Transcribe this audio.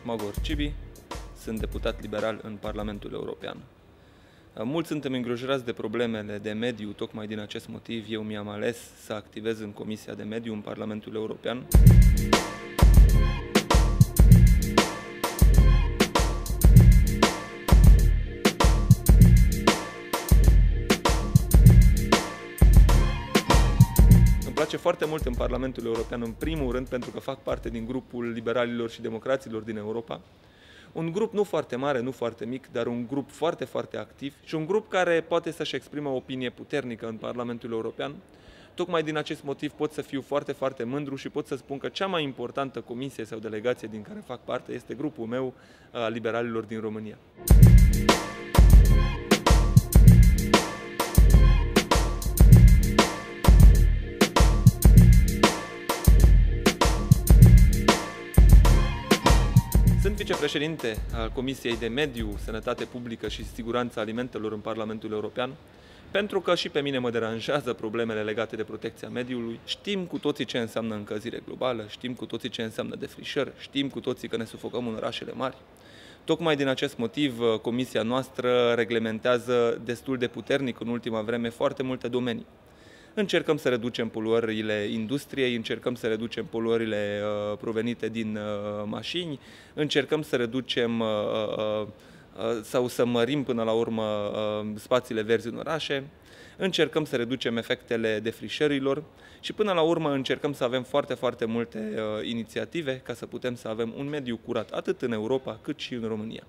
Magor Cibi, sunt deputat liberal în Parlamentul European. Mulți suntem îngrijorați de problemele de mediu, tocmai din acest motiv eu mi-am ales să activez în Comisia de Mediu în Parlamentul European. Îmi place foarte mult în Parlamentul European, în primul rând pentru că fac parte din grupul liberalilor și democraților din Europa. Un grup nu foarte mare, nu foarte mic, dar un grup foarte, foarte activ și un grup care poate să-și exprime o opinie puternică în Parlamentul European. Tocmai din acest motiv pot să fiu foarte, foarte mândru și pot să spun că cea mai importantă comisie sau delegație din care fac parte este grupul meu al liberalilor din România. Sunt vicepreședinte al Comisiei de Mediu, Sănătate Publică și Siguranța Alimentelor în Parlamentul European, pentru că și pe mine mă deranjează problemele legate de protecția mediului. Știm cu toții ce înseamnă încălzire globală, știm cu toții ce înseamnă defrișări, știm cu toții că ne sufocăm în orașele mari. Tocmai din acest motiv, Comisia noastră reglementează destul de puternic în ultima vreme foarte multe domenii. Încercăm să reducem poluările industriei, încercăm să reducem poluările provenite din mașini, încercăm să reducem sau să mărim până la urmă spațiile verzi în orașe, încercăm să reducem efectele defrișărilor și până la urmă încercăm să avem foarte, foarte multe inițiative ca să putem să avem un mediu curat atât în Europa cât și în România.